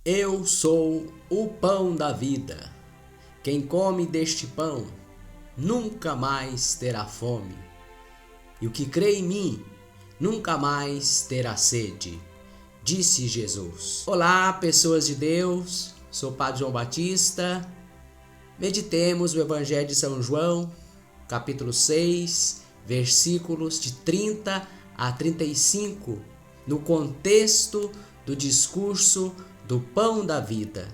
Eu sou o pão da vida. Quem come deste pão nunca mais terá fome. E o que crê em mim nunca mais terá sede, disse Jesus. Olá, pessoas de Deus. Sou o Padre João Batista. Meditemos o Evangelho de São João, capítulo 6, versículos de 30 a 35, no contexto do discurso do pão da vida.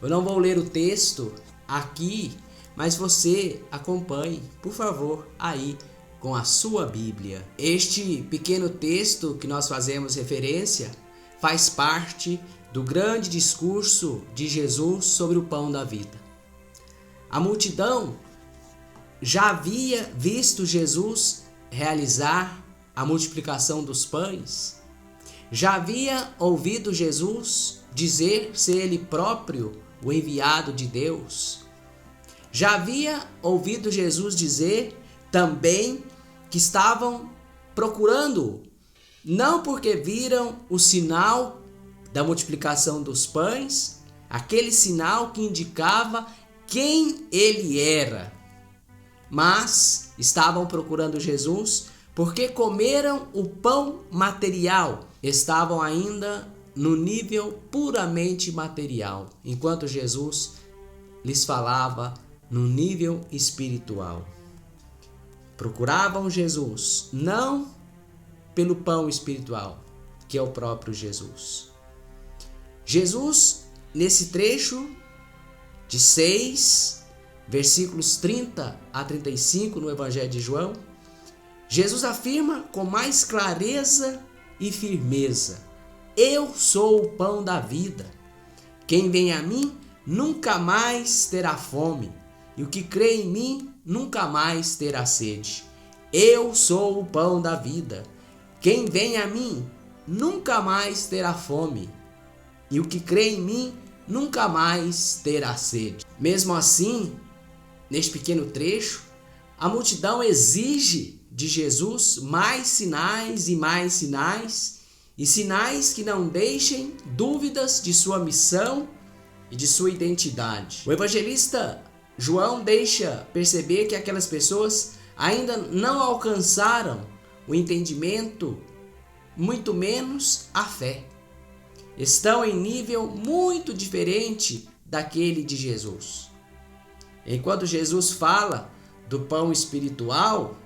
Eu não vou ler o texto aqui, mas você acompanhe, por favor, aí com a sua Bíblia. Este pequeno texto que nós fazemos referência faz parte do grande discurso de Jesus sobre o pão da vida. A multidão já havia visto Jesus realizar a multiplicação dos pães, já havia ouvido Jesus dizer ser ele próprio o enviado de Deus, já havia ouvido Jesus dizer também que estavam procurando-o, não porque viram o sinal da multiplicação dos pães, aquele sinal que indicava quem ele era, mas estavam procurando Jesus porque comeram o pão material, estavam ainda no nível puramente material, enquanto Jesus lhes falava no nível espiritual. Procuravam Jesus não pelo pão espiritual, que é o próprio Jesus. Jesus, nesse trecho de 6, versículos 30 a 35 no Evangelho de João, Jesus afirma com mais clareza e firmeza: eu sou o pão da vida. Quem vem a mim nunca mais terá fome, e o que crê em mim nunca mais terá sede. Eu sou o pão da vida. Quem vem a mim nunca mais terá fome, e o que crê em mim nunca mais terá sede. Mesmo assim, neste pequeno trecho, a multidão exige de Jesus mais sinais e mais sinais, e sinais que não deixem dúvidas de sua missão e de sua identidade. O evangelista João deixa perceber que aquelas pessoas ainda não alcançaram o entendimento, muito menos a fé. Estão em nível muito diferente daquele de Jesus. Enquanto Jesus fala do pão espiritual,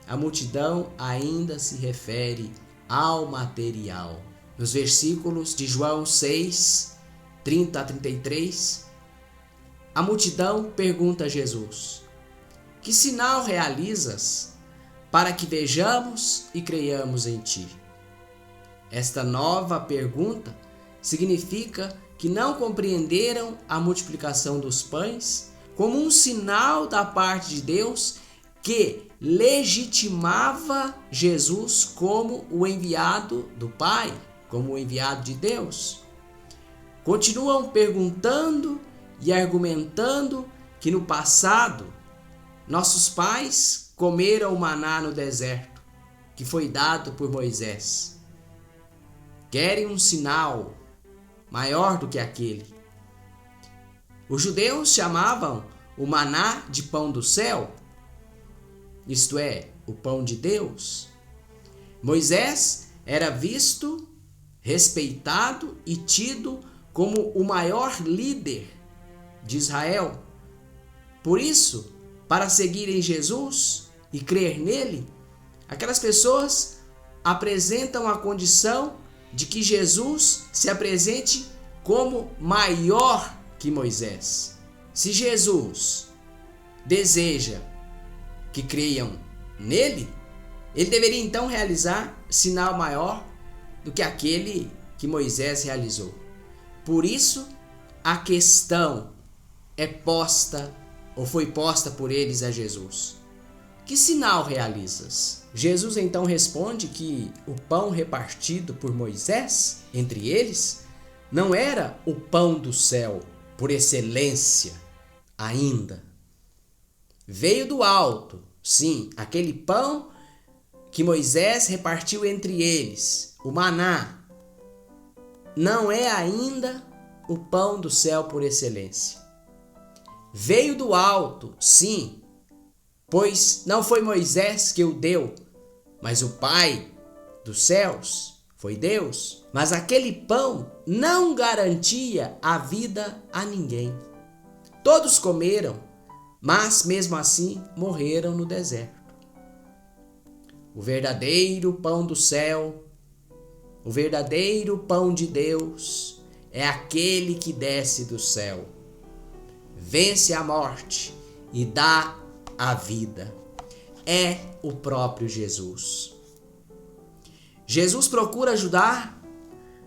a multidão ainda se refere ao material. Nos versículos de João 6, 30 a 33, a multidão pergunta a Jesus: que sinal realizas para que vejamos e creiamos em ti? Esta nova pergunta significa que não compreenderam a multiplicação dos pães como um sinal da parte de Deus que legitimava Jesus como o enviado do Pai, como o enviado de Deus. Continuam perguntando e argumentando que no passado nossos pais comeram o maná no deserto, que foi dado por Moisés. Querem um sinal maior do que aquele. Os judeus chamavam o maná de pão do céu, isto é, o pão de Deus. Moisés era visto, respeitado e tido como o maior líder de Israel. Por isso, para seguirem Jesus e crer nele, aquelas pessoas apresentam a condição de que Jesus se apresente como maior que Moisés. Se Jesus deseja que creiam nele, ele deveria então realizar sinal maior do que aquele que Moisés realizou. Por isso, a questão é posta, ou foi posta por eles a Jesus: que sinal realizas? Jesus então responde que o pão repartido por Moisés entre eles não era o pão do céu por excelência ainda. Veio do alto, sim, aquele pão que Moisés repartiu entre eles, o maná. Não é ainda o pão do céu por excelência. Veio do alto, sim, pois não foi Moisés que o deu, mas o Pai dos céus foi Deus. Mas aquele pão não garantia a vida a ninguém. Todos comeram, mas mesmo assim morreram no deserto. O verdadeiro pão do céu, o verdadeiro pão de Deus, é aquele que desce do céu, vence a morte e dá a vida. É o próprio Jesus. Jesus procura ajudar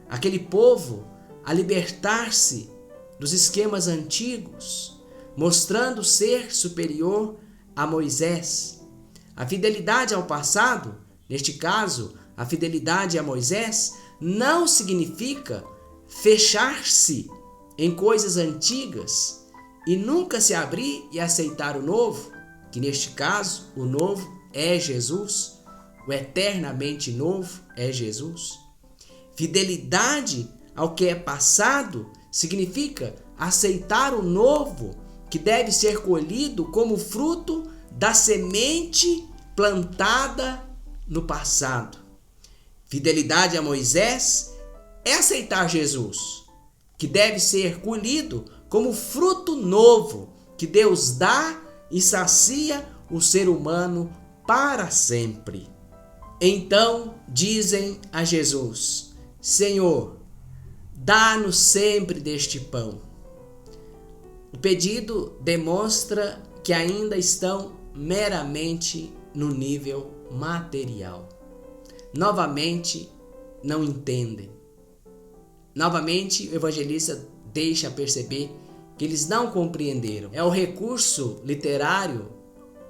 aquele povo a libertar-se dos esquemas antigos, mostrando ser superior a Moisés. A fidelidade ao passado, neste caso, a fidelidade a Moisés, não significa fechar-se em coisas antigas e nunca se abrir e aceitar o novo, que neste caso, o novo é Jesus, o eternamente novo é Jesus. Fidelidade ao que é passado significa aceitar o novo, que deve ser colhido como fruto da semente plantada no passado. Fidelidade a Moisés é aceitar Jesus, que deve ser colhido como fruto novo que Deus dá e sacia o ser humano para sempre. Então dizem a Jesus: Senhor, dá-nos sempre deste pão. O pedido demonstra que ainda estão meramente no nível material. Novamente, não entendem. Novamente, o evangelista deixa perceber que eles não compreenderam. É o recurso literário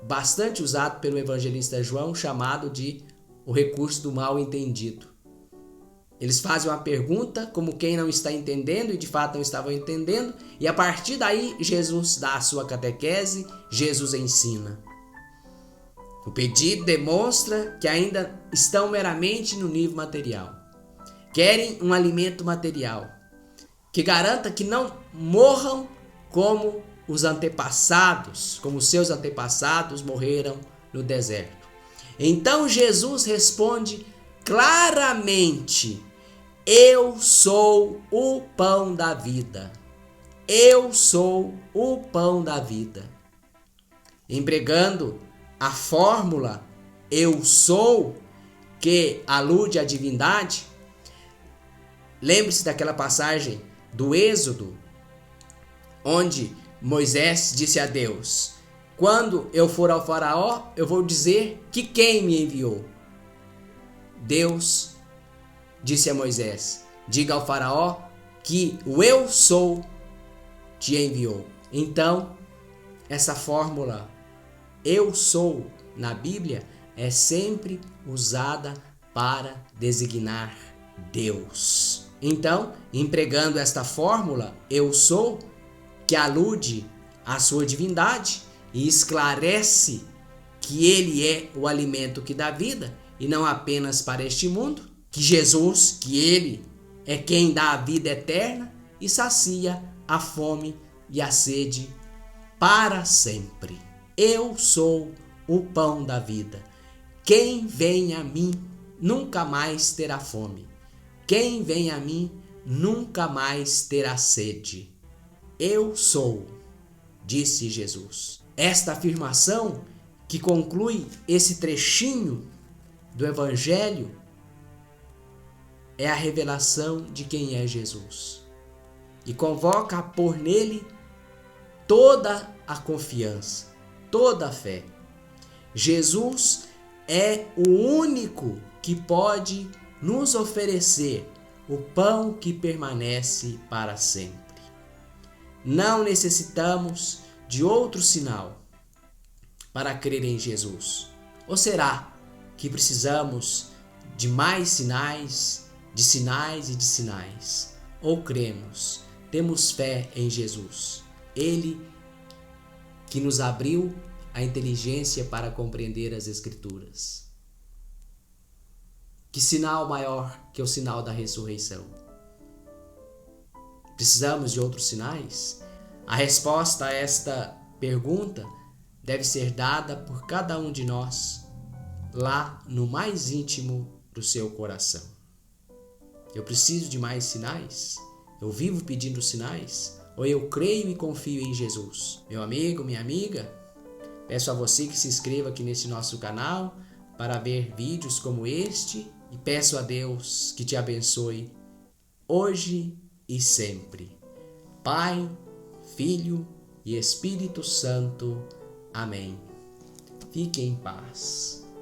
bastante usado pelo evangelista João, chamado de o recurso do mal entendido. Eles fazem uma pergunta como quem não está entendendo e de fato não estavam entendendo, e a partir daí Jesus dá a sua catequese, Jesus ensina. O pedido demonstra que ainda estão meramente no nível material. Querem um alimento material que garanta que não morram como os antepassados, como seus antepassados morreram no deserto. Então Jesus responde claramente: eu sou o pão da vida. Eu sou o pão da vida. Empregando a fórmula eu sou, que alude à divindade, lembre-se daquela passagem do Êxodo, onde Moisés disse a Deus: quando eu for ao faraó, eu vou dizer que quem me enviou. Deus disse a Moisés: diga ao faraó que o eu sou te enviou. Então, essa fórmula eu sou na Bíblia é sempre usada para designar Deus. Então, empregando esta fórmula eu sou, que alude à sua divindade e esclarece que ele é o alimento que dá vida e não apenas para este mundo, que Jesus, que ele é quem dá a vida eterna e sacia a fome e a sede para sempre. Eu sou o pão da vida. Quem vem a mim nunca mais terá fome. Quem vem a mim nunca mais terá sede. Eu sou, disse Jesus. Esta afirmação, que conclui esse trechinho do Evangelho, é a revelação de quem é Jesus e convoca a pôr nele toda a confiança, toda a fé. Jesus é o único que pode nos oferecer o pão que permanece para sempre. Não necessitamos de outro sinal para crer em Jesus. Ou será que precisamos de mais sinais, de sinais e de sinais? Ou cremos, temos fé em Jesus, Ele que nos abriu a inteligência para compreender as Escrituras. Que sinal maior que o sinal da ressurreição? Precisamos de outros sinais? A resposta a esta pergunta deve ser dada por cada um de nós, lá no mais íntimo do seu coração. Eu preciso de mais sinais? Eu vivo pedindo sinais? Ou eu creio e confio em Jesus? Meu amigo, minha amiga, peço a você que se inscreva aqui nesse nosso canal para ver vídeos como este e peço a Deus que te abençoe hoje e sempre. Pai, Filho e Espírito Santo. Amém. Fique em paz.